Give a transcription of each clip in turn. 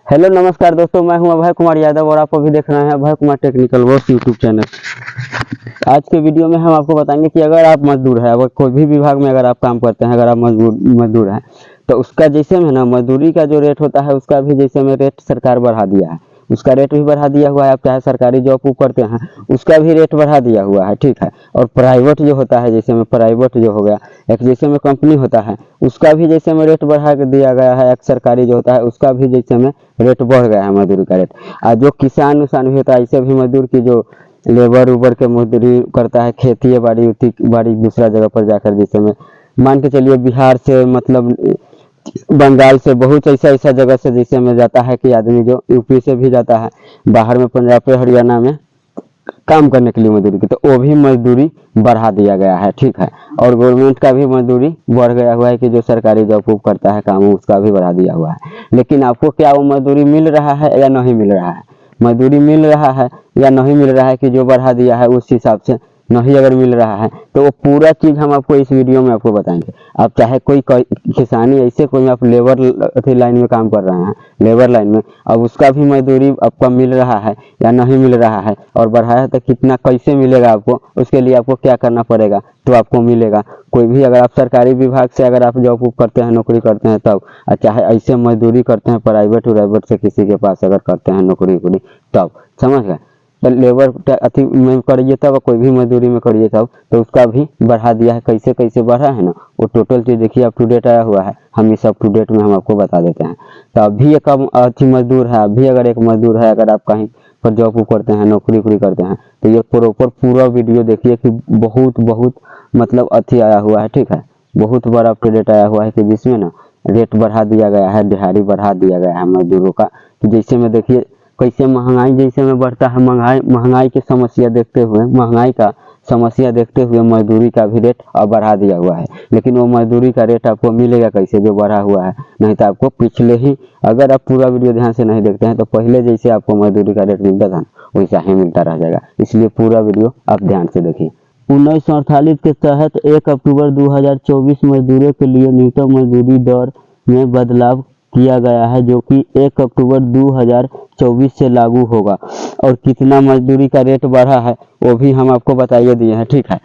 Hello नमस्कार दोस्तों, मैं हूं अभय कुमार यादव और आप अभी देख रहे हैं Abhay Kumar technical works YouTube channel. आज के वीडियो में हम आपको बताएंगे कि अगर आप मजदूर हैं, अगर कोई भी विभाग में अगर आप काम करते हैं, अगर आप मजदूर हैं तो उसका जैसे में ना मजदूरी का जो रेट होता है उसका भी जैसे में रेट सरकार बढ़ा दिया है, उसका रेट भी बढ़ा दिया हुआ है। आप चाहे सरकारी जॉब करते हैं उसका भी रेट बढ़ा दिया हुआ है, ठीक है। और प्राइवेट जो होता है, जैसे में प्राइवेट जो हो गया, एक जैसे में कंपनी होता है उसका भी जैसे में रेट बढ़ा के दिया गया है। एक सरकारी जो होता है उसका भी जैसे में रेट बढ़ गया है मजदूरी का रेट। और जो किसान उसान भी होता है, ऐसे भी मजदूर की जो लेबर उबर के मजदूरी करता है, खेती बाड़ी बाड़ी दूसरा जगह पर जाकर, जैसे में मान के चलिए बिहार से मतलब बंगाल से, बहुत ऐसा ऐसा जगह से जैसे में जाता है कि आदमी जो यूपी से भी जाता है बाहर में, पंजाब पे हरियाणा में काम करने के लिए मजदूरी की, तो वो भी मजदूरी बढ़ा दिया गया है, ठीक है। और गवर्नमेंट का भी मजदूरी बढ़ गया हुआ है कि जो सरकारी जॉब करता है काम उसका भी बढ़ा दिया हुआ है। लेकिन आपको क्या वो मजदूरी मिल रहा है या नहीं मिल रहा है? मजदूरी मिल रहा है या नहीं मिल रहा है कि जो बढ़ा दिया है उस हिसाब से नहीं अगर मिल रहा है तो वो पूरा चीज़ हम आपको इस वीडियो में आपको बताएंगे। आप चाहे कोई किसानी ऐसे कोई आप लेबर लाइन में काम कर रहे हैं, लेबर लाइन में, अब उसका भी मजदूरी आपका मिल रहा है या नहीं मिल रहा है, और बढ़ाया है तो कितना कैसे मिलेगा आपको, उसके लिए आपको क्या करना पड़ेगा तो आपको मिलेगा। कोई भी अगर आप सरकारी विभाग से अगर आप जॉब करते हैं, नौकरी करते हैं तब, चाहे ऐसे मजदूरी करते हैं प्राइवेट से किसी के पास अगर करते हैं नौकरी वोकरी तब, समझ गए। तो लेबर अथी में करिए तब, कोई भी मजदूरी में करिए तब, तो उसका भी बढ़ा दिया है। कैसे कैसे बढ़ा है ना, वो टोटल चीज़ देखिए अप टू डेट आया हुआ है, हम इस अप टू डेट में हम आपको बता देते हैं। तो अभी एक अच्छी मजदूर है, अभी अगर एक मजदूर है, अगर आप कहीं पर जॉब करते हैं, नौकरी वोकरी करते हैं, तो ये प्रॉपर पूरा वीडियो देखिए कि बहुत बहुत मतलब अच्छी आया हुआ है, ठीक है। बहुत बड़ा अप टू डेट आया हुआ है कि जिसमें ना रेट बढ़ा दिया गया है, दिहाड़ी बढ़ा दिया गया है मजदूरों का। तो जैसे में देखिए कैसे महंगाई जैसे में बढ़ता है, महंगाई की समस्या देखते हुए, महंगाई का समस्या देखते हुए मजदूरी का भी रेट अब बढ़ा दिया हुआ है। लेकिन वो मजदूरी का रेट आपको मिलेगा कैसे जो बढ़ा हुआ है? नहीं तो आपको पिछले ही, अगर आप पूरा वीडियो ध्यान से नहीं देखते हैं तो पहले जैसे आपको मजदूरी का रेट मिलता था वैसा ही मिलता रह जाएगा। इसलिए पूरा वीडियो आप ध्यान से देखिए। 1948 के तहत 1 अक्टूबर 2024 मजदूरों के लिए न्यूनतम मजदूरी दर में बदलाव किया गया है, जो कि 1 अक्टूबर 2024 से लागू होगा। और कितना मजदूरी का रेट बढ़ा है वो भी हम आपको बताइए दिए हैं, ठीक है।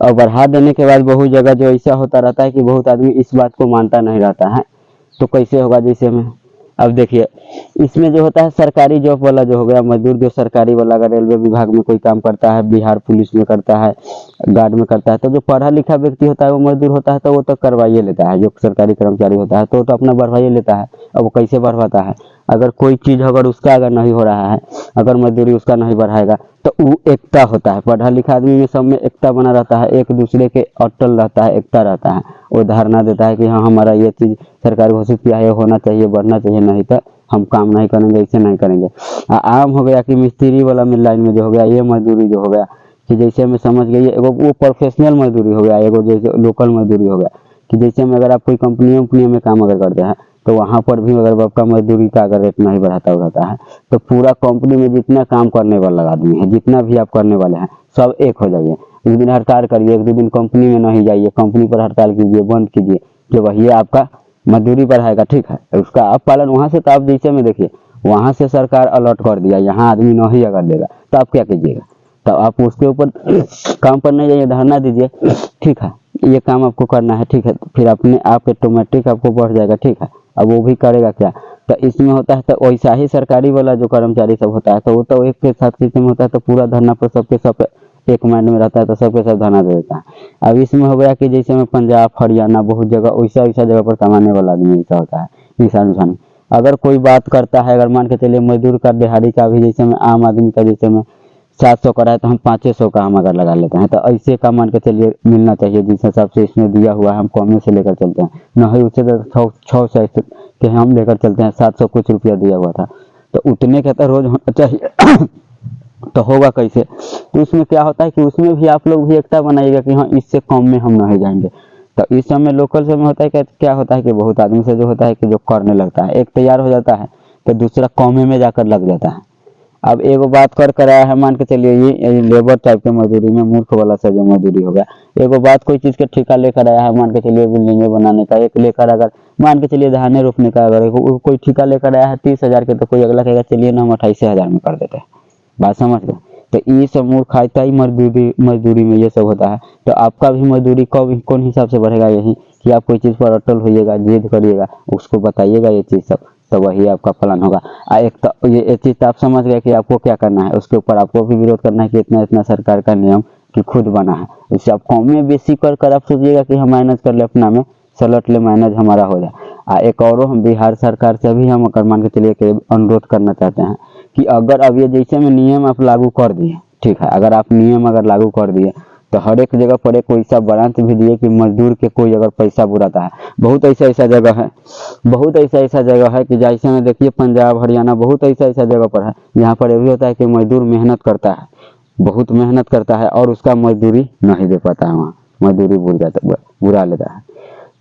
और बढ़ा देने के बाद बहुत जगह जो ऐसा होता रहता है कि बहुत आदमी इस बात को मानता नहीं रहता है, तो कैसे होगा? जैसे में अब देखिए, इसमें जो होता है सरकारी जॉब वाला जो हो गया मजदूर, जो सरकारी वाला अगर रेलवे विभाग में कोई काम करता है, बिहार पुलिस में करता है, गार्ड में करता है, तो जो पढ़ा लिखा व्यक्ति होता है वो मजदूर होता है तो वो तो करवाइए लेता है। जो सरकारी कर्मचारी होता है तो वो तो अपना बढ़वाइए लेता है। अब वो कैसे बढ़वाता है? अगर कोई चीज़ अगर उसका अगर नहीं हो रहा है, अगर मजदूरी उसका नहीं बढ़ाएगा तो वो एकता होता है। पढ़ा लिखा आदमी में सब में एकता बना रहता है, एक दूसरे के अटल रहता है, एकता रहता है। वो धारणा देता है कि हाँ हमारा ये चीज़ सरकार घोषित किया है, होना चाहिए, बढ़ना चाहिए, नहीं तो हम काम नहीं करेंगे, ऐसे नहीं करेंगे। आम हो गया कि मिस्त्री वाला मिल लाइन में जो हो गया, ये मजदूरी जो हो गया कि जैसे मैं समझ गई, एगो वो प्रोफेशनल मजदूरी हो गया, एगो जैसे लोकल मजदूरी हो गया कि जैसे में अगर आप कोई कंपनी में काम अगर करते हैं तो वहाँ पर भी अगर आपका मजदूरी का अगर रेट नहीं बढ़ाता रहता है तो पूरा कंपनी में जितना काम करने वाला आदमी है, जितना भी आप करने वाले हैं, सब एक हो जाइए। एक दिन हड़ताल करिए, एक दो दिन कंपनी में नहीं जाइए, कंपनी पर हड़ताल कीजिए, बंद कीजिए, जो वही आपका मजदूरी बढ़ाएगा, ठीक है। उसका आप पालन वहाँ से, तो आप जैसे में देखिए वहाँ से सरकार अलर्ट कर दिया, यहाँ आदमी नहीं अगर देगा तो आप क्या कीजिएगा? तो आप उसके ऊपर काम पर नहीं जाइए, धरना दीजिए, ठीक है। ये काम आपको करना है, ठीक है। फिर अपने आप ऑटोमेटिक आपको बढ़ जाएगा, ठीक है। अब वो भी करेगा क्या? तो इसमें होता है तो वैसा ही सरकारी वाला जो कर्मचारी सब होता है तो वो तो एक के साथ सिस्टम होता है, तो पूरा धरना पर सबके सब एक माइंड में रहता है, तो सबके सब धरना दे देता है। अब इसमें हो गया कि जैसे में पंजाब हरियाणा बहुत जगह वैसा वैसा जगह पर कमाने वाला आदमी ऐसा होता है, इंसान। अगर कोई बात करता है, अगर मान के चलिए मजदूर का दिहाड़ी का भी जैसे में आम आदमी का जैसे में 700 का है तो हम 500 का हम अगर लगा लेते हैं, तो ऐसे का मान के चलिए मिलना चाहिए जिस हिसाब से इसमें दिया हुआ है। हम कम से लेकर चलते हैं, नहीं उससे तो 600 के हम लेकर चलते हैं, 700 कुछ रुपया दिया हुआ था, तो उतने का तो रोज होना चाहिए। तो होगा कैसे? तो उसमें क्या होता है कि उसमें भी आप लोग भी एकता बनाइएगा कि हाँ इससे कम में हम नहीं जाएंगे। तो इस समय लोकल समय होता है कि क्या होता है कि बहुत आदमी से जो होता है कि जो करने लगता है, एक तैयार हो जाता है तो दूसरा कौमे में जाकर लग जाता है। अब एगो बात कर कराया है, मान के चलिए ये लेबर टाइप के मजदूरी में मूर्ख वाला सा जो मजदूरी हो गया। एगो बात कोई चीज का ठेका लेकर आया है, मान के चलिए बिल्डिंगे बनाने का, एक लेकर अगर मान के चलिए धाने रोपने का अगर कोई ठेका लेकर आया है 30,000 के, तो कोई अगला कहेगा चलिए ना हम 28,000 में कर देते हैं। बात समझ गए। तो ये सब मूर्खाइता ही मजदूरी मजदूरी में ये सब होता है। तो आपका भी मजदूरी कब कौन हिसाब से बढ़ेगा, यही कि आप कोई चीज़ पर अटल होइएगा, जिद करिएगा, उसको बताइएगा ये चीज़ सब, तो वही आपका फलन होगा। एक तो ये चीज़ तो आप समझ गए कि आपको क्या करना है, उसके ऊपर आपको भी विरोध करना है कि इतना इतना सरकार का नियम कि खुद बना है, उससे आप कम में बेसी कर आप सोचिएगा कि हम मैनेज कर ले, अपना में सलट ले, मैनेज हमारा हो जाए। एक और हम बिहार सरकार से भी हम अगर मान के चलिए कि अनुरोध करना चाहते हैं कि अगर अब ये जैसे में नियम आप लागू कर दिए, ठीक है, अगर आप नियम अगर लागू कर दिए तो हर एक जगह पर एक वैसा ब्रांच भी दिए कि मजदूर के कोई अगर पैसा बुराता है। बहुत ऐसा जगह है, बहुत ऐसा जगह है कि जैसे में देखिए पंजाब हरियाणा बहुत ऐसा जगह पर है जहाँ पर ये भी होता है कि मजदूर मेहनत करता है, बहुत मेहनत करता है और उसका मजदूरी नहीं दे पाता है, वहाँ मजदूरी बुरा लेता है।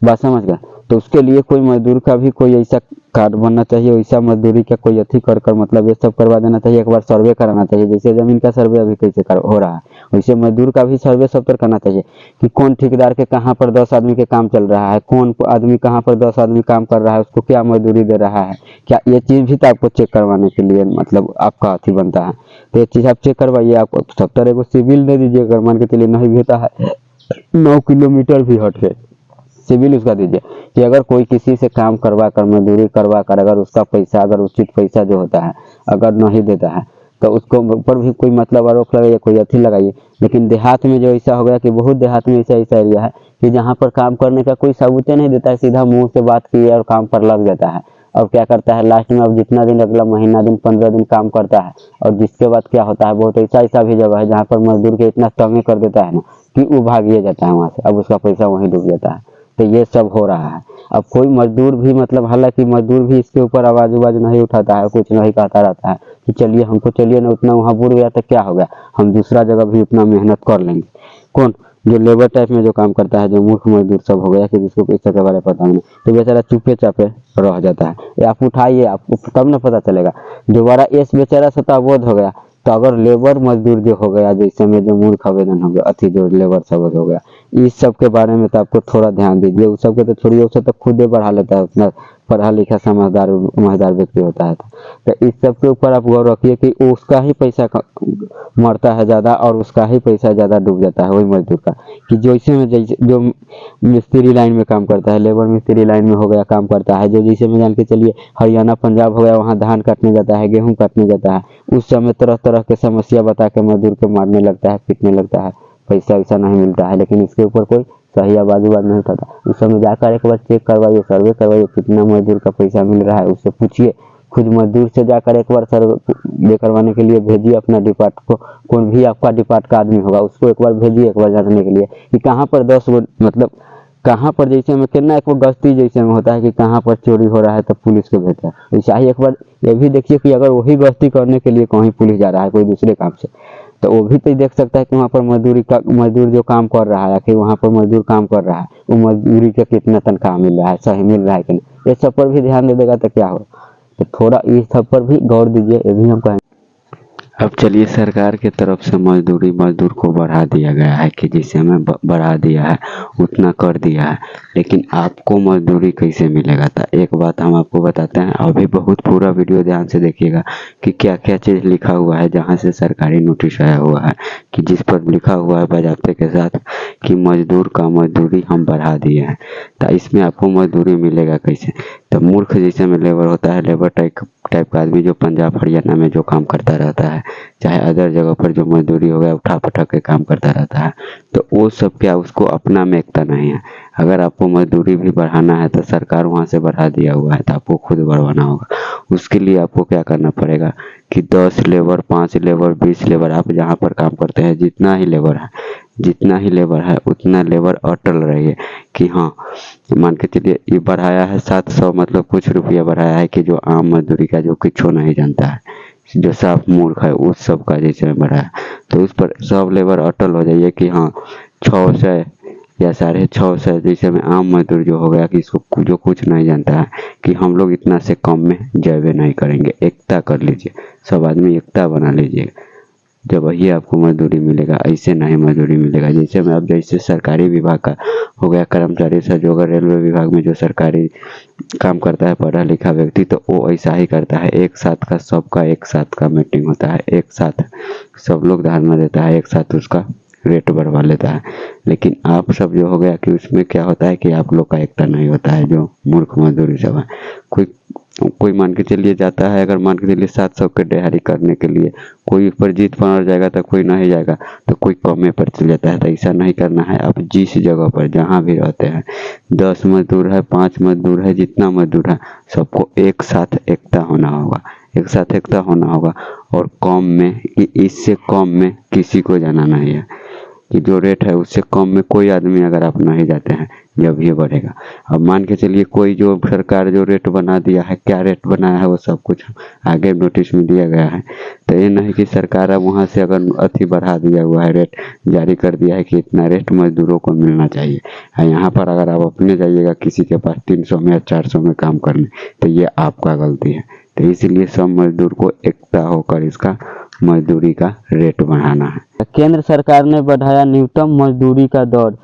बात समझ गए। तो उसके लिए कोई मजदूर का भी कोई ऐसा कार्ड बनना चाहिए, वैसा मजदूरी का कोई अथी कर मतलब ये सब करवा देना चाहिए, एक बार सर्वे कराना चाहिए। जैसे जमीन का सर्वे अभी कैसे हो रहा है, वैसे मजदूर का भी सर्वे सब पर करना चाहिए कि कौन ठेकेदार के कहाँ पर 10 आदमी के काम चल रहा है, कौन आदमी कहाँ पर 10 आदमी काम कर रहा है, उसको क्या मजदूरी दे रहा है, क्या ये चीज़ भी तो आपको चेक करवाने के लिए मतलब आपका अथी बनता है। तो ये चीज़ आप चेक करवाइए। आप 70 को सिविल दे दीजिए, अगर मान के चलिए नहीं भी होता है 9 किलोमीटर भी हट के सिविल उसका दीजिए कि अगर कोई किसी से काम करवा कर मजदूरी करवा कर अगर उसका पैसा अगर उचित पैसा जो होता है अगर नहीं देता है तो उसको ऊपर भी कोई मतलब आरोप लगाइए, कोई अथी लगाइए। लेकिन देहात में जो ऐसा हो गया कि बहुत देहात में ऐसा एरिया है कि जहाँ पर काम करने का कोई सबूत नहीं देता है, सीधा मुंह से बात की और काम पर लग जाता है और क्या करता है लास्ट में अब जितना दिन अगला महीना दिन 15 दिन काम करता है और जिसके बाद क्या होता है, बहुत ऐसा भी जगह है जहाँ पर मजदूर के इतना तंग कर देता है ना कि वो भागिए जाता है वहाँ से, अब उसका पैसा वहीं डूब जाता है। तो ये सब हो रहा है। अब कोई मजदूर भी मतलब हालांकि मजदूर भी इसके ऊपर आवाज नहीं उठाता है, कुछ नहीं कहता रहता है कि चलिए हमको चलिए ना उतना वहाँ बुड़ गया तो क्या हो गया, हम दूसरा जगह भी उतना मेहनत कर लेंगे। कौन जो लेबर टाइप में जो काम करता है, जो मूर्ख मजदूर सब हो गया कि जिसको पैसा के बारे में पता नहीं, तो बेचारा चुपे चापे रह जाता है। ये आप उठाइए आपको तब ना पता चलेगा। दोबारा इस बेचारा सताबोध हो गया। तो अगर लेबर मजदूर जो हो गया जैसे में जो मूर्ख आवेदन हो गया अथी जो लेबर सब हो गया, इस सब के बारे में तो आपको थोड़ा ध्यान दीजिए। उस सब के तो छोड़िए, उसे तो खुद ही बढ़ा लेता है, उतना पढ़ा लिखा समझदार व्यक्ति होता है। तो इस सब के ऊपर आप गौर रखिए कि उसका ही पैसा मरता है ज़्यादा और उसका ही पैसा ज़्यादा डूब जाता है वही मजदूर का। कि जैसे में जैसे जो मिस्त्री लाइन में काम करता है, लेबर मिस्त्री लाइन में हो गया काम करता है, जो जैसे में जान के चलिए हरियाणा पंजाब हो गया, वहाँ धान काटने जाता है, गेहूँ काटने जाता है, उस समय तरह तरह के समस्या बता के मजदूर को मारने लगता है, पीटने लगता है, पैसा वैसा नहीं मिलता है। लेकिन इसके ऊपर कोई सही आवाज नहीं उठाता। उस समय जाकर एक बार चेक करवाइए, सर्वे करवाइए कितना मजदूर का पैसा मिल रहा है, उससे पूछिए। खुद मजदूर से जाकर एक बार सर्वे करवाने के लिए भेजिए अपना डिपार्ट को, कौन भी आपका डिपार्ट का आदमी होगा उसको एक बार भेजिए, एक बार जानने के लिए कि कहाँ पर 10 गो मतलब कहाँ पर जैसे में कितना एक वो गश्ती जैसे में होता है कि कहाँ पर चोरी हो रहा है तो पुलिस को भेजता है, वैसा ही एक बार ये भी देखिए कि अगर वही गश्ती करने के लिए कहीं पुलिस जा रहा है कोई दूसरे काम से, तो वो भी तो देख सकता है कि वहाँ पर मजदूर जो काम कर रहा है कि वहाँ पर मजदूर काम कर रहा है वो मजदूरी का कितना तनख्वाह मिल रहा है, सही मिल रहा है कि नहीं। ये सब पर भी ध्यान दे देगा तो क्या हो। तो थोड़ा इस सब पर भी गौर दीजिए, ये भी हम कहेंगे। अब चलिए सरकार की तरफ से मजदूर को बढ़ा दिया गया है कि जिसे हमें बढ़ा दिया है उतना कर दिया है, लेकिन आपको मजदूरी कैसे मिलेगा। तो एक बात हम आपको बताते हैं, अभी बहुत पूरा वीडियो ध्यान से देखिएगा कि क्या क्या चीज़ लिखा हुआ है जहाँ से सरकारी नोटिस आया हुआ है कि जिस पर लिखा हुआ है बाज़ाब्ते के साथ कि मजदूर का मजदूरी हम बढ़ा दिए हैं। तो इसमें आपको मजदूरी मिलेगा कैसे। तो मूर्ख जैसे में लेबर होता है, लेबर टाइप का आदमी जो पंजाब हरियाणा में जो काम करता रहता है, चाहे अदर जगह पर जो मजदूरी हो गया उठा पटक के काम करता रहता है, तो वो सब क्या उसको अपना में एकता नहीं है। अगर आपको मजदूरी भी बढ़ाना है तो सरकार वहाँ से बढ़ा दिया हुआ है, तो आपको खुद बढ़वाना होगा। उसके लिए आपको क्या करना पड़ेगा कि 10 लेबर 5 लेबर 20 लेबर आप जहाँ पर काम करते हैं जितना ही लेबर है उतना लेबर अटल रहिए कि हाँ मान के चलिए ये बढ़ाया है 700 मतलब कुछ रुपया बढ़ाया है कि जो आम मजदूरी का जो कुछ नहीं जानता है, जो साफ मूर्ख है उस सब का जैसे बढ़ाया, तो उस पर सब लेबर अटल हो जाइए कि हाँ 6 से या 650 जैसे में आम मजदूर जो हो गया कि इसको जो कुछ नहीं जानता है कि हम लोग इतना से कम में जयबे नहीं करेंगे, एकता कर लीजिए, सब आदमी एकता बना लीजिए, जब वही आपको मजदूरी मिलेगा, ऐसे नहीं मजदूरी मिलेगा। जैसे में अब जैसे सरकारी विभाग का हो गया कर्मचारी से, जो अगर रेलवे विभाग में जो सरकारी काम करता है पढ़ा लिखा व्यक्ति, तो वो ऐसा ही करता है, एक साथ का सबका एक साथ का मीटिंग होता है, एक साथ सब लोग धरना देता है, एक साथ उसका रेट बढ़वा लेता है। लेकिन आप सब जो हो गया कि उसमें क्या होता है कि आप लोग का एकता नहीं होता है, जो मूर्ख मजदूरी सब है। कोई मान के चलिए जाता है, अगर मान के चलिए 700 के दिहाड़ी करने के लिए, कोई ऊपर जीत पर जाएगा तो कोई नहीं जाएगा, तो कोई कमे पर चल जाता है। तो ऐसा नहीं करना है। आप जिस जगह पर जहाँ भी रहते हैं, 10 मजदूर है, 5 मजदूर है, जितना मजदूर है, सबको एक साथ एकता होना होगा, एक साथ एकता होना होगा। और कम में, इससे कम में किसी को जाना नहीं है, कि जो रेट है उससे कम में कोई आदमी अगर आप नहीं जाते हैं, जब ये बढ़ेगा। अब मान के चलिए कोई जो सरकार जो रेट बना दिया है, क्या रेट बनाया है वो सब कुछ आगे नोटिस में दिया गया है। तो ये नहीं कि सरकार अब वहाँ से अगर अति बढ़ा दिया हुआ है, रेट जारी कर दिया है कि इतना रेट मजदूरों को मिलना चाहिए, यहाँ पर अगर आप अपने जाइएगा किसी के पास 300 में या 400 में काम करने, तो ये आपका गलती है। तो इसलिए सब मजदूर को एकता होकर इसका मजदूरी का रेट बढ़ाना है। केंद्र सरकार ने बढ़ाया न्यूनतम मजदूरी का दर,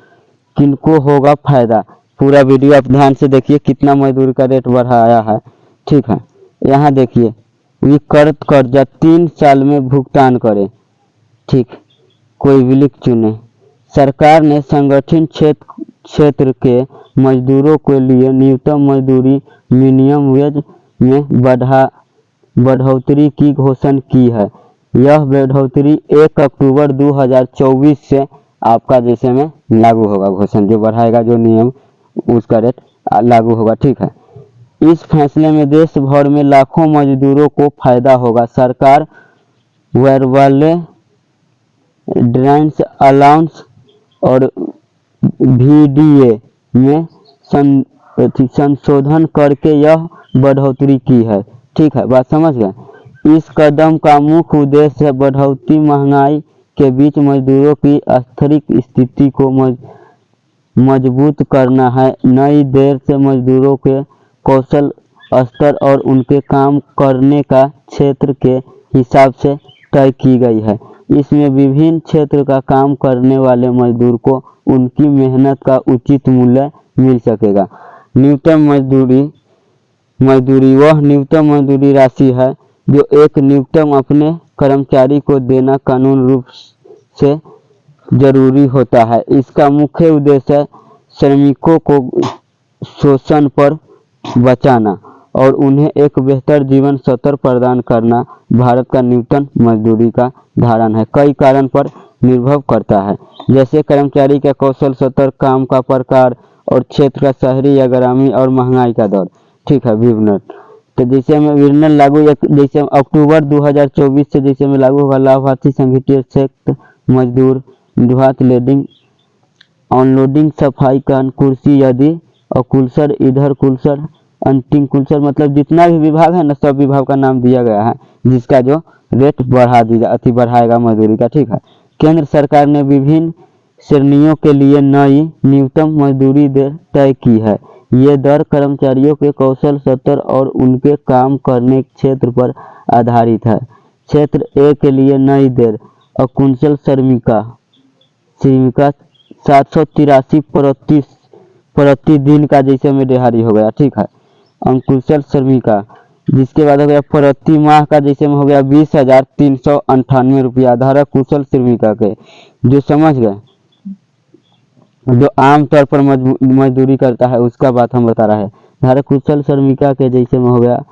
किनको होगा फायदा? पूरा वीडियो आप ध्यान से देखिए, कितना मजदूरी का रेट बढ़ाया है। ठीक है, यहाँ देखिए, कर्जा 3 साल में भुगतान करें। ठीक, कोई विकल्प चुने। सरकार ने संगठित क्षेत्र के मजदूरों के लिए न्यूनतम मजदूरी मिनिमम वेज में बढ़ोतरी की घोषणा की है। यह बढ़ोतरी 1 अक्टूबर 2024 से आपका जैसे में लागू होगा। घोषणा जो बढ़ाएगा जो नियम, उसका रेट लागू होगा। ठीक है, इस फैसले में देश भर में लाखों मजदूरों को फायदा होगा। सरकार वेरवाले ड्राइंस अलाउंस और VDA में संशोधन करके यह बढ़ोतरी की है। ठीक है, बात समझ गए। इस कदम का मुख्य उद्देश्य बढ़ती महंगाई के बीच मजदूरों की आर्थिक स्थिति को मजबूत करना है। नई दर से मजदूरों के कौशल स्तर और उनके काम करने का क्षेत्र के हिसाब से तय की गई है। इसमें विभिन्न क्षेत्र का काम करने वाले मजदूर को उनकी मेहनत का उचित मूल्य मिल सकेगा। न्यूनतम मजदूरी वह न्यूनतम मजदूरी राशि है जो एक न्यूनतम अपने कर्मचारी को देना कानून रूप से जरूरी होता है। इसका मुख्य उद्देश्य श्रमिकों को शोषण पर बचाना और उन्हें एक बेहतर जीवन स्तर प्रदान करना। भारत का न्यूनतम मजदूरी का धारण है कई कारण पर निर्भर करता है, जैसे कर्मचारी का कौशल स्तर, काम का प्रकार और क्षेत्र का शहरी या ग्रामीण और महंगाई का दर। ठीक है, विवरण तो जैसे में विवरण लागू जैसे अक्टूबर 2024 से जैसे में लागू होगा। लाभार्थी संगठित क्षेत्र मजदूर निवास लोडिंग अनलोडिंग सफाई का कुर्सी यदि और कुलसर इधर कुलसर अंतिम कुलसर, मतलब जितना भी विभाग है ना, सब विभाग का नाम दिया गया है जिसका जो रेट बढ़ाएगा मजदूरी का। ठीक है, केंद्र सरकार ने विभिन्न श्रेणियों के लिए नई न्यूनतम मजदूरी दर तय की है। ये दर कर्मचारियों के कौशल स्तर और उनके काम करने क्षेत्र पर आधारित है। क्षेत्र ए के लिए नई दर अकुशल श्रमिका 783 प्रति दिन का जैसे में दिहाड़ी हो गया। ठीक है, अंकुशल श्रमिका, जिसके बाद हो गया प्रति माह का जैसे में हो गया 20,398 रुपया। धारा कुशल श्रमिका के जो समझ गए, जो आमतौर पर मजदूरी करता है उसका बात हम बता रहा है। धारा कुशल श्रमिका के जैसे में हो गया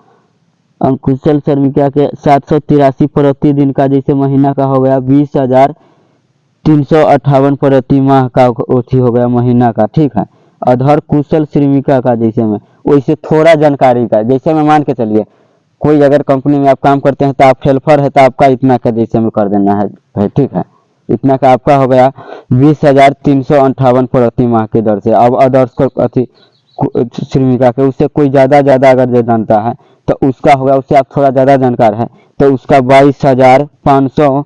अंकुशल श्रमिका के 783 प्रति दिन का जैसे महीना का हो गया 20,358 प्रति माह का ओथी हो गया महीना का। ठीक है, अधर कुशल श्रमिका का जैसे में वैसे थोड़ा जानकारी का जैसे में मान के चलिए, कोई अगर कंपनी में आप काम करते हैं तो आप हेल्पर है तो आपका इतना का जैसे में कर देना है। ठीक है, इतना का आपका हो गया 20,358 प्रति माह की दर से। अब अदर्स अति श्रमिका के उससे कोई ज़्यादा अगर जो जानता है तो उसका होगा, उससे आप थोड़ा ज़्यादा जानकार है तो उसका 22,500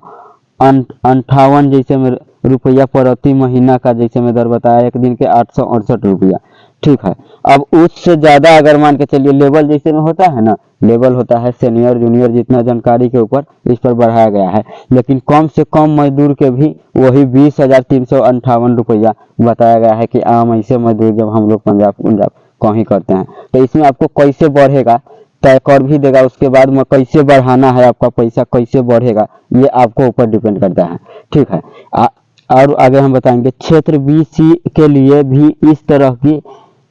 58 जैसे में रुपया प्रति महीना का जैसे मैं दर बताया, एक दिन के 868 रुपया। ठीक है, अब उससे ज़्यादा अगर मान के चलिए लेवल जैसे में होता है ना, लेवल होता है सीनियर जूनियर जितना जानकारी के ऊपर इस पर बढ़ाया गया है, लेकिन कम से कम मजदूर के भी वही 20,358 रुपया बताया गया है कि आम ऐसे मजदूर जब हम लोग पंजाब कहीं करते हैं, तो इसमें आपको कैसे बढ़ेगा तय कर भी देगा, उसके बाद में कैसे बढ़ाना है आपका पैसा कैसे बढ़ेगा ये आपको ऊपर डिपेंड करता है। ठीक है, और आगे हम बताएंगे क्षेत्र बी सी के लिए भी इस तरह की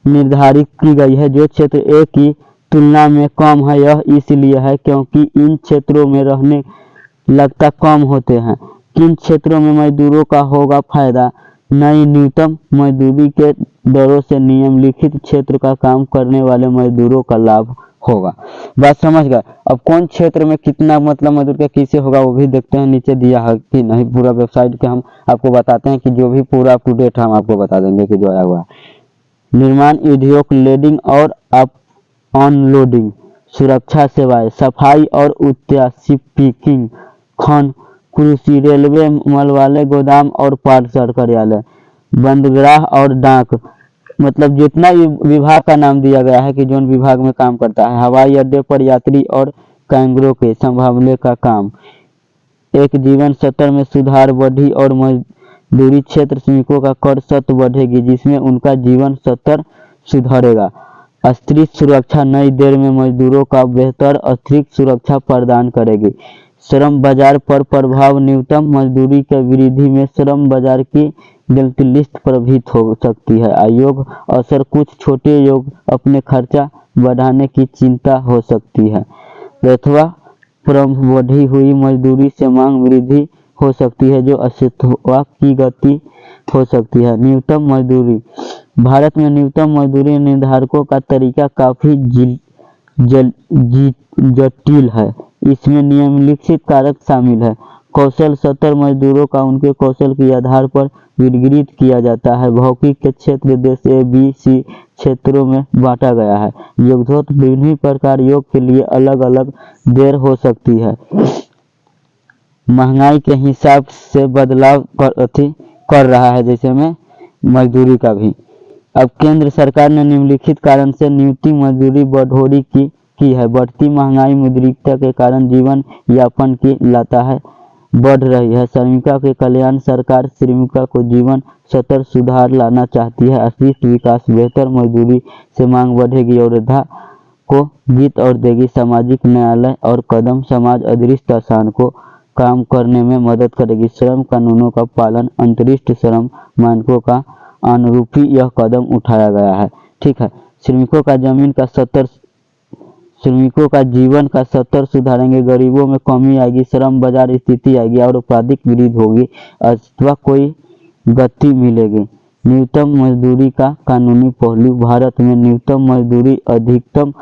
निर्धारित की गई है, जो क्षेत्र ए की तुलना में कम है। यह इसलिए है क्योंकि इन क्षेत्रों में रहने लगता कम होते हैं। किन क्षेत्रों में मजदूरों का होगा फायदा? नई न्यूनतम मजदूरी के दरों से निम्नलिखित क्षेत्र का काम करने वाले मजदूरों का लाभ होगा। बात समझ गए? अब कौन क्षेत्र में कितना मतलब मजदूर का किसे होगा वो भी देखते हैं, नीचे दिया है कि नहीं, पूरा वेबसाइट के हम आपको बताते हैं कि जो भी पूरा अप टू डेट हम आपको बता देंगे कि जो आया हुआ है। निर्माण उद्योग, लोडिंग और अप अनलोडिंग, सुरक्षा सेवाएं, सफाई और उत्यासिपिकिंग, खन, कृषि, रेलवे, मलवाले, गोदाम और पार्सल कार्यालय, बंदरगाह और डाक, मतलब जितना विभाग का नाम दिया गया है कि जो विभाग में काम करता है। हवाई अड्डे पर यात्री और कैंगरों के संभालने का काम। एक जीवन स्तर में सुधार, बढ़ी और मजदूरी क्षेत्र श्रमिकों का कर शत बढ़ेगी जिसमें उनका जीवन स्तर सुधरेगा। अतिरिक्त सुरक्षा, नई दर में मजदूरों का बेहतर अतिरिक्त सुरक्षा प्रदान करेगी। श्रम बाजार पर प्रभाव, न्यूनतम मजदूरी के वृद्धि में श्रम बाजार की लिस्ट प्रभावित हो सकती है। आयोग अवसर, कुछ छोटे योग अपने खर्चा बढ़ाने की चिंता हो सकती है, अथवा बढ़ी हुई मजदूरी से मांग वृद्धि हो सकती है जो अस्तित्व की गति हो सकती है। न्यूनतम मजदूरी, भारत में न्यूनतम मजदूरी निर्धारकों का तरीका काफी जटिल है। इसमें निम्नलिखित कारक शामिल है। कौशल स्तर, मजदूरों का उनके कौशल के आधार पर वर्गीकृत किया जाता है। भौतिक के क्षेत्र देश ए बी सी क्षेत्रों में बांटा गया है। योगदान, विभिन्न प्रकार योग के लिए अलग अलग दर हो सकती है। महंगाई के हिसाब से बदलाव कर रहा है जैसे में मजदूरी का भी। अब केंद्र सरकार ने निम्नलिखित कारण से न्यूनतम मजदूरी बढ़ोतरी की है। बढ़ती महंगाई, मौद्रिकता के कारण जीवन यापन की लाता है बढ़ रही है। श्रमिकों के कल्याण, सरकार श्रमिकों को जीवन स्तर सुधार लाना चाहती है। अतिरिक्त विकास, बेहतर मजदूरी से मांग बढ़ेगी और वृद्धा को गीत और देगी। सामाजिक न्याय और कदम, समाज अदृष्ट आसान को काम करने में मदद करेगी। श्रम कानूनों का पालन, अंतर्राष्ट्रीय श्रम मानकों का अनुरूप यह कदम उठाया गया है। ठीक है, श्रमिकों का जीवन का स्तर सुधारेंगे, गरीबों में कमी आएगी, श्रम बाजार स्थिति आएगी और आपराधिक वृद्धि होगी अथवा कोई गति मिलेगी। न्यूनतम मजदूरी का कानूनी पहलू, भारत में न्यूनतम मजदूरी अधिनियम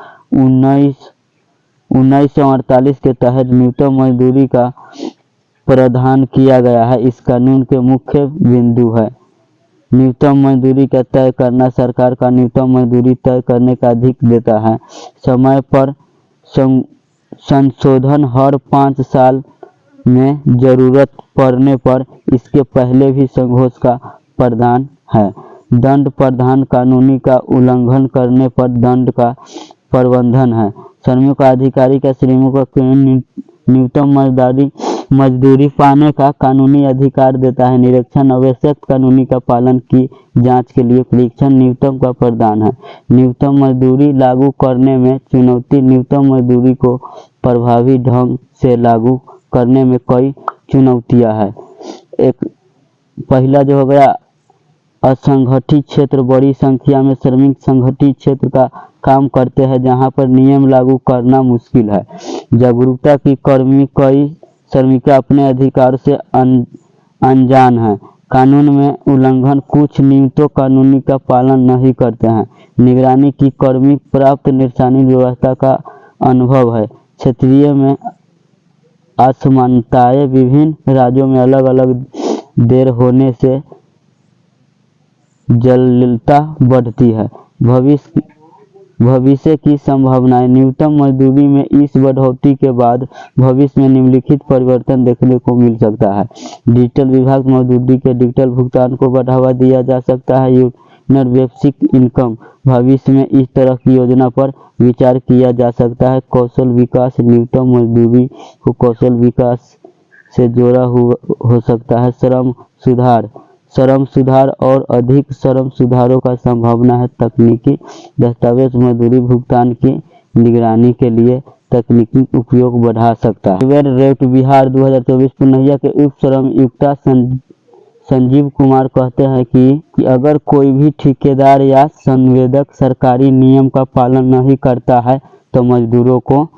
1948 के तहत न्यूनतम मजदूरी का प्रावधान किया गया है। इस कानून के मुख्य बिंदु है न्यूनतम मजदूरी का तय करना, सरकार का न्यूनतम मजदूरी तय करने का अधिकार देता है। समय पर संशोधन, हर 5 साल में जरूरत पड़ने पर, इसके पहले भी संघोष का प्रावधान है। दंड प्रावधान, कानूनी का उल्लंघन करने पर दंड का प्रावधान है। श्रमिकों का अधिकारी का श्रमिकों को न्यूनतम मजदूरी पाने का कानूनी अधिकार देता है। निरीक्षण, आवश्यक कानूनी का पालन की जांच के लिए परीक्षण न्यूनतम का प्रावधान है। न्यूनतम मजदूरी लागू करने में चुनौती, न्यूनतम मजदूरी को प्रभावी ढंग से लागू करने में कई चुनौतियां हैं। एक पहला जो हो गया असंगठित क्षेत्र, बड़ी संख्या में श्रमिक संगठित क्षेत्र का काम करते हैं जहां पर नियम लागू करना मुश्किल है। जागरूकता की कमी, कई श्रमिक अपने अधिकार से अनजान हैं। कानून में उल्लंघन, कुछ नियमों कानूनी का पालन नहीं करते हैं। निगरानी की कमी, पर्याप्त निगरानी व्यवस्था का अभाव है। क्षेत्रीय में असमानताएं, विभिन्न राज्यों में अलग अलग दर होने से जटिलता बढ़ती है। भविष्य भविष्य की संभावनाएं। न्यूनतम मजदूरी में इस बढ़ोतरी के बाद भविष्य में निम्नलिखित परिवर्तन देखने को मिल सकता है। डिजिटल विभाग मजदूरी के डिजिटल भुगतान को बढ़ावा दिया जा सकता है। यूनिट बेसिक इनकम, भविष्य में इस तरह की योजना पर विचार किया जा सकता है। कौशल विकास, न्यूनतम मजदूरी को कौशल विकास से जोड़ा हो सकता है। श्रम सुधार और अधिक श्रम सुधारों का संभावना है। तकनीकी दस्तावेज मजदूरी भुगतान की निगरानी के लिए तकनीकी उपयोग बढ़ा सकता है। वेयर रेट बिहार 2024 पूर्णिया के उप श्रम आयुक्त संजीव कुमार कहते हैं कि अगर कोई भी ठेकेदार या संवेदक सरकारी नियम का पालन नहीं करता है तो मजदूरों को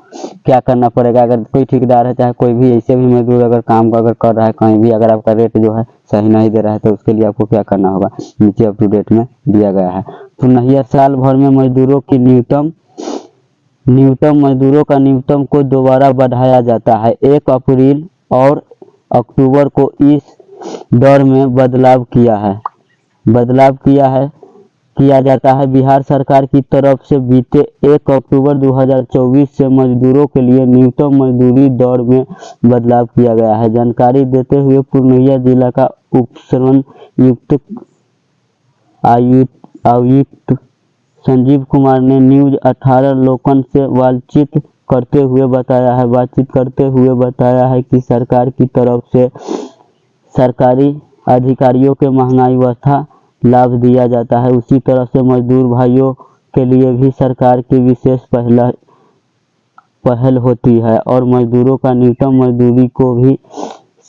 क्या करना पड़ेगा। अगर कोई ठेकेदार है, चाहे कोई भी ऐसे भी मजदूर अगर काम अगर कर रहा है कहीं भी, अगर आपका रेट जो है सही नहीं दे रहा है तो उसके लिए आपको क्या करना होगा, नीचे अप टू डेट में दिया गया है। पूर्णिया साल भर में मजदूरों की न्यूनतम मजदूरों का न्यूनतम को दोबारा बढ़ाया जाता है। 1 अप्रैल और अक्टूबर को इस दर में बदलाव किया जाता है। बिहार सरकार की तरफ से बीते 1 अक्टूबर 2024 से मजदूरों के लिए न्यूनतम मजदूरी दर में बदलाव किया गया है। जानकारी देते हुए पूर्णिया जिला का उप श्रम आयुक्त संजीव कुमार ने न्यूज 18 लोकन से बातचीत करते हुए बताया है कि सरकार की तरफ से सरकारी अधिकारियों के महंगाई भत्ता लाभ दिया जाता है। उसी तरह से मजदूर भाइयों के लिए भी सरकार की विशेष पहल होती है और मजदूरों का न्यूनतम मजदूरी को भी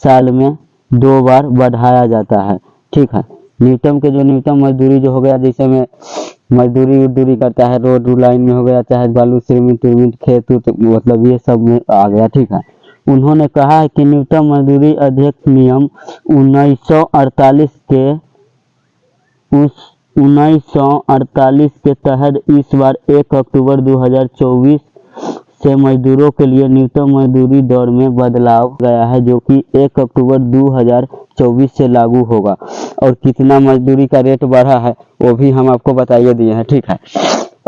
साल में 2 बार बढ़ाया जाता है। ठीक है, न्यूनतम मजदूरी जो हो गया, जैसे में मजदूरी करता है रोड लाइन में हो गया, चाहे बालू सीमेंट खेत मतलब ये सब में आ गया। ठीक है, उन्होंने कहा है कि न्यूनतम मजदूरी अधिनियम 1948 के तहत इस बार 1 अक्टूबर 2024 से मजदूरों के लिए न्यूनतम मजदूरी दर में बदलाव गया है, जो कि 1 अक्टूबर 2024 से लागू होगा। और कितना मजदूरी का रेट बढ़ा है वो भी हम आपको बताइए दिए हैं। ठीक है,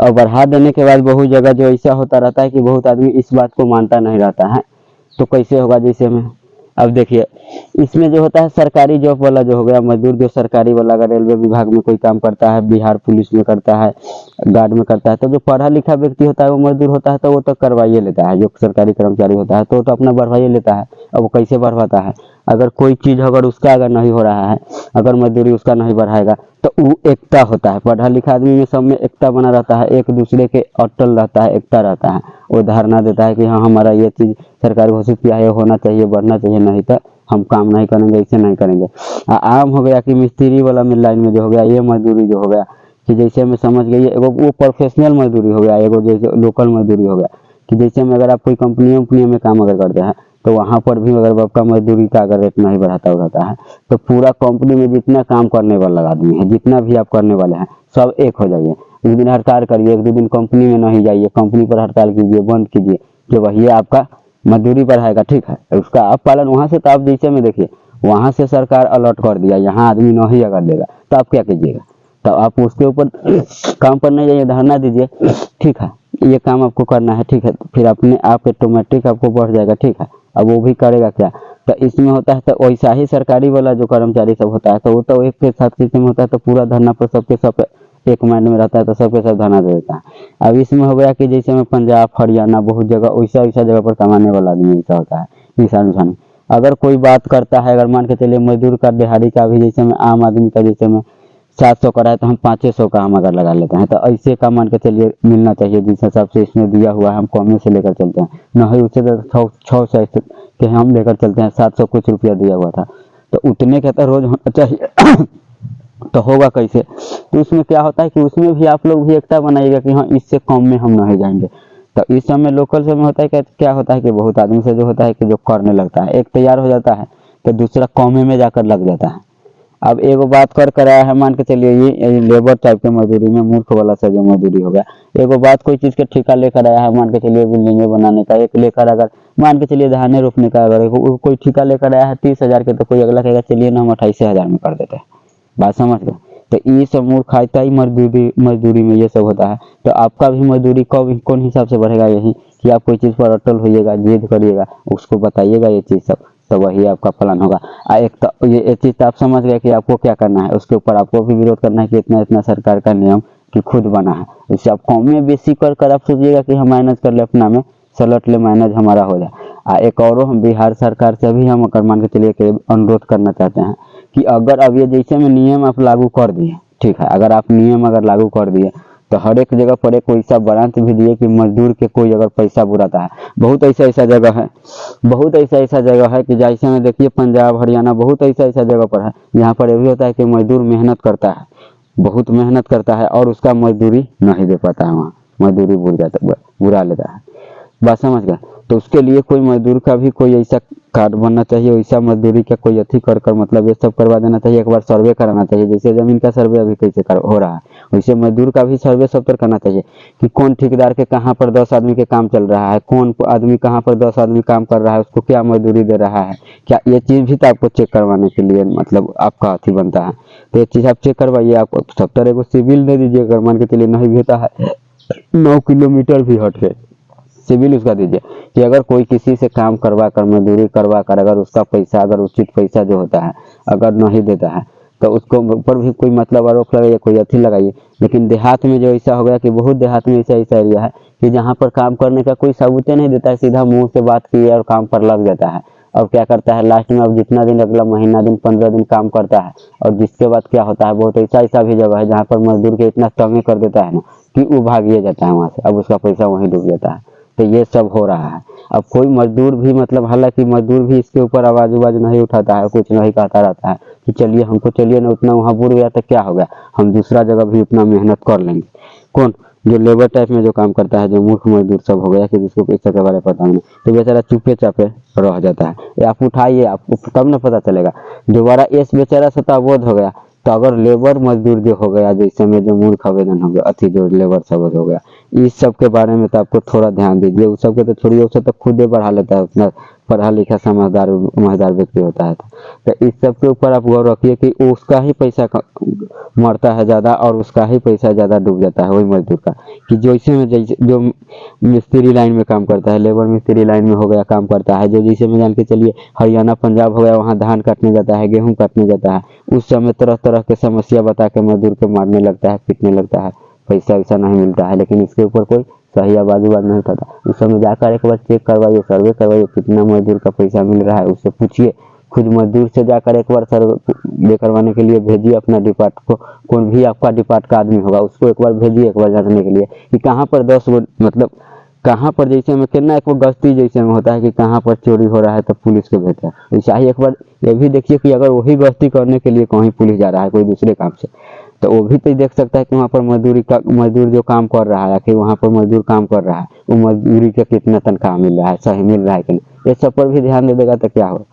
और बढ़ा देने के बाद बहुत जगह जो ऐसा होता रहता है कि बहुत आदमी इस बात को मानता नहीं रहता है, तो कैसे होगा। जैसे में अब देखिए, इसमें जो होता है सरकारी जॉब वाला जो हो गया मजदूर, जो सरकारी वाला अगर रेलवे विभाग में कोई काम करता है, बिहार पुलिस में करता है, गार्ड में करता है, तो जो पढ़ा लिखा व्यक्ति होता है वो मजदूर होता है तो वो तो करवाइए लेता है। जो सरकारी कर्मचारी होता है तो अपना बढ़वाइए लेता है। अब वो कैसे बढ़वाता है, अगर कोई चीज़ अगर नहीं हो रहा है, अगर मजदूरी उसका नहीं बढ़ाएगा तो वो एकता होता है। पढ़ा लिखा आदमी में सब में एकता बना रहता है, एक दूसरे के अटल रहता है, एकता रहता है। वो धारणा देता है कि हाँ हमारा ये चीज़ सरकार घोषित किया है, होना चाहिए, बढ़ना चाहिए, नहीं तो हम काम नहीं करेंगे, ऐसे नहीं करेंगे। आम हो गया कि मिस्त्री वाला में लाइन में जो हो गया, ये मजदूरी जो हो गया कि जैसे में समझ गई, एगो वो प्रोफेशनल मजदूरी हो गया, एगो जैसे लोकल मजदूरी हो गया कि जैसे में अगर आप कोई कंपनी में काम अगर करते हैं तो वहाँ पर भी अगर आपका मजदूरी का अगर रेट नहीं बढ़ाता रहता है तो पूरा कंपनी में जितना काम करने वाला आदमी है, जितना भी आप करने वाले हैं, सब एक हो जाइए। एक दिन हड़ताल करिए, एक दो दिन कंपनी में नहीं जाइए, कंपनी पर हड़ताल कीजिए, बंद कीजिए, कि वही आपका मजदूरी बढ़ाएगा। ठीक है, उसका आप पालन वहाँ से, तो आप जैसे में देखिए वहाँ से सरकार अलर्ट कर दिया, यहाँ आदमी नहीं अगर देगा तो आप क्या कीजिएगा, तो आप उसके ऊपर काम पर नहीं जाइए, धरना दीजिए। ठीक है, ये काम आपको करना है। ठीक है, फिर अपने आप ऑटोमेटिक आपको बढ़ जाएगा। ठीक है, अब वो भी करेगा क्या, तो इसमें होता है तो वैसा ही सरकारी वाला जो कर्मचारी सब होता है तो वो तो एक के साथ सिस्टम होता है, तो पूरा धरना पर सबके सब एक माइंड में रहता है, तो सबके सब धरना दे देता है। अब इसमें हो गया कि जैसे में पंजाब हरियाणा बहुत जगह वैसा जगह पर कमाने वाला आदमी ऐसा होता है, इंसान अगर कोई बात करता है, अगर मान के चलिए मजदूर का दिहाड़ी का भी जैसे में आम आदमी का जैसे में 700 का है तो हम 500 का हम अगर लगा लेते हैं, तो ऐसे का मान के चलिए मिलना चाहिए जिस हिसाब से इसमें दिया हुआ है, हम कम से लेकर चलते हैं, नहीं उससे तो 600 के हम लेकर चलते हैं, 700 कुछ रुपया दिया हुआ था तो उतने का तो रोज होना चाहिए। तो होगा कैसे, तो उसमें क्या होता है कि उसमें भी आप लोग भी एकता बनाइएगा कि हाँ इससे कम में हम नहीं जाएंगे। तो इस समय लोकल समय होता है कि क्या होता है कि बहुत आदमी से जो होता है कि जो करने लगता है, एक तैयार हो जाता है तो दूसरा कौमे में जाकर लग जाता है। अब एगो बात कर आया है, मान के चलिए ये लेबर टाइप के मजदूरी में मूर्ख वाला सा जो मजदूरी हो गया, एगो बात कोई चीज़ के ठेका लेकर आया है, मान के चलिए बिल्डिंगें बनाने का, एक लेकर अगर मान के चलिए धाने रोपने का अगर कोई ठेका लेकर आया है 30,000 के, तो कोई अगला कहेगा चलिए ना हम 28,000 में कर देते हैं। बात समझ गए, तो ये सब मूर्खाइता ही मजदूरी में ये सब होता है। तो आपका भी मजदूरी कब कौन हिसाब से बढ़ेगा, यही कि आप कोई चीज़ पर अटल होइएगा, जिद करिएगा, उसको बताइएगा ये चीज़ सब, तो वही आपका प्लान होगा। एक तो ये चीज़ तो आप समझ गए कि आपको क्या करना है, उसके ऊपर आपको भी विरोध करना है कि इतना इतना सरकार का नियम कि खुद बना है, उससे आप कम में बेसी कर आप सोचिएगा कि हम मैनेज कर ले, अपना में सलट ले, मैनेज हमारा हो जाए। एक और हम बिहार सरकार से भी हम अगर मान के चलिए कि अनुरोध करना चाहते हैं कि अगर अब ये जैसे में नियम आप लागू कर दिए, ठीक है, अगर आप नियम अगर लागू कर दिए तो हर एक जगह पर एक वैसा ब्रांच भी दिए कि मजदूर के कोई अगर पैसा बुराता है, बहुत ऐसा जगह है, बहुत ऐसा जगह है कि जैसे में देखिए पंजाब हरियाणा बहुत ऐसा जगह पर है जहाँ पर ये भी होता है कि मजदूर मेहनत करता है, बहुत मेहनत करता है और उसका मजदूरी नहीं दे पाता है, वहाँ मजदूरी बुरा लेता है, बात समझ गए। तो उसके लिए कोई मजदूर का भी कोई ऐसा कार्ड बनना चाहिए, वैसा मजदूरी का कोई अथी कर मतलब ये सब करवा देना चाहिए, एक बार सर्वे कराना चाहिए, जैसे जमीन का सर्वे अभी कैसे हो रहा है वैसे मजदूर का भी सर्वे सब पर करना चाहिए कि कौन ठेकेदार के कहाँ पर 10 आदमी के काम चल रहा है, कौन आदमी कहाँ पर 10 आदमी काम कर रहा है, उसको क्या मजदूरी दे रहा है, क्या ये चीज़ भी तो आपको चेक करवाने के लिए मतलब आपका अथी बनता है। तो ये चीज़ आप चेक करवाइए, आप सब तरह को सिविल दे दीजिए, अगर मान के चलिए नहीं भी होता है 9 किलोमीटर भी हट के सिविल उसका दीजिए कि अगर कोई किसी से काम करवा कर मजदूरी करवा कर अगर उसका पैसा अगर उचित पैसा जो होता है अगर नहीं देता है तो उसको ऊपर भी कोई मतलब आरोप लगाइए, कोई अथी लगाइए। लेकिन देहात में जो ऐसा हो गया कि बहुत देहात में ऐसा एरिया है कि जहाँ पर काम करने का कोई सबूत नहीं देता है, सीधा मुंह से बात की और काम पर लग जाता है। अब क्या करता है लास्ट में, अब जितना दिन अगला महीना दिन 15 दिन काम करता है और जिसके बाद क्या होता है, बहुत ऐसा भी जगह है जहाँ पर मजदूर के इतना तंग कर देता है ना कि वो भागिए जाता है वहाँ से, अब उसका पैसा वहीं डूब जाता है। तो ये सब हो रहा है। अब कोई मजदूर भी मतलब हालांकि मजदूर भी इसके ऊपर आवाज नहीं उठाता है, कुछ नहीं कहता रहता है कि चलिए हमको चलिए ना उतना वहाँ बुड़ गया तो क्या हो गया, हम दूसरा जगह भी उतना मेहनत कर लेंगे। कौन जो लेबर टाइप में जो काम करता है, जो मूर्ख मजदूर सब हो गया कि जिसको पैसा के बारे में पता नहीं, तो बेचारा चुपे चापे रह जाता है। ये आप उठाइए, आपको तब ना पता चलेगा। दोबारा इस बेचारा सताबोध हो गया, तो अगर लेबर मजदूर जो हो गया जैसे में जो मूर्ख आवेदन हो गया, अति जो लेबर सब हो गया, इस सब के बारे में तो आपको थोड़ा ध्यान दीजिए। उस सब के तो छोड़िए, उसे तो खुद ही बढ़ा लेता है, उतना पढ़ा लिखा समझदार व्यक्ति होता है। तो इस सब के ऊपर आप गौर रखिए कि उसका ही पैसा मरता है ज़्यादा और उसका ही पैसा ज़्यादा डूब जाता है वही मजदूर का। कि जैसे में जैसे जो मिस्त्री लाइन में काम करता है, लेबर मिस्त्री लाइन में हो गया काम करता है, जो जैसे में जान के चलिए हरियाणा पंजाब हो गया, वहाँ धान काटने जाता है, गेहूँ काटने जाता है, उस समय तरह तरह के समस्या बता के मजदूर को मारने लगता है, पीटने लगता है, पैसा वैसा नहीं मिलता है। लेकिन इसके ऊपर कोई सही आवाज नहीं उठाता। उस समय जाकर एक बार चेक करवाइए, सर्वे करवाइए कितना मजदूर का पैसा मिल रहा है, उससे पूछिए। खुद मजदूर से जाकर एक बार सर्वे करवाने के लिए भेजिए अपना डिपार्ट को, कौन भी आपका डिपार्ट का आदमी होगा उसको एक बार भेजिए, एक बार जानने के लिए कि कहाँ पर 10 मतलब कहाँ पर जैसे में कितना एक वो गश्ती जैसे में होता है कि कहाँ पर चोरी हो रहा है तो पुलिस को भेजता है, वैसा ही एक बार ये भी देखिए कि अगर वही गश्ती करने के लिए कहीं पुलिस जा रहा है कोई दूसरे काम से, तो वो भी तो देख सकता है कि वहाँ पर मजदूर जो काम कर रहा है, कि वहाँ पर मजदूर काम कर रहा है वो मजदूरी का कितना तनख्वाह मिल रहा है, सही मिल रहा है कि नहीं, ये सब पर भी ध्यान दे देगा तो क्या हो।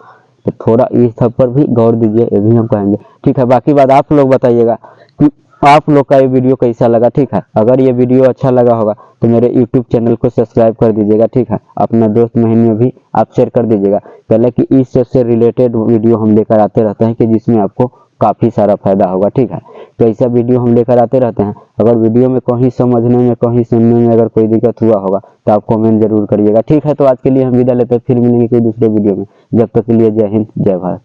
तो थोड़ा इस सब पर भी गौर दीजिए, ये भी हम कहेंगे। ठीक है, बाकी बात आप लोग बताइएगा कि आप लोग का ये वीडियो कैसा लगा। ठीक है, अगर ये वीडियो अच्छा लगा होगा तो मेरे यूट्यूब चैनल को सब्सक्राइब कर दीजिएगा। ठीक है, अपना दोस्त महीन में भी आप शेयर कर दीजिएगा। पहले कि इस सबसे रिलेटेड वीडियो हम लेकर आते रहते हैं कि जिसमें आपको काफ़ी सारा फायदा होगा। ठीक है, तो ऐसा वीडियो हम लेकर आते रहते हैं। अगर वीडियो में कहीं समझने में कहीं सुनने में अगर कोई दिक्कत हुआ होगा तो आप कमेंट जरूर करिएगा। ठीक है, तो आज के लिए हम विदा लेते हैं, फिर मिलेंगे कोई दूसरे वीडियो में। जब तक के लिए जय हिंद जय भारत।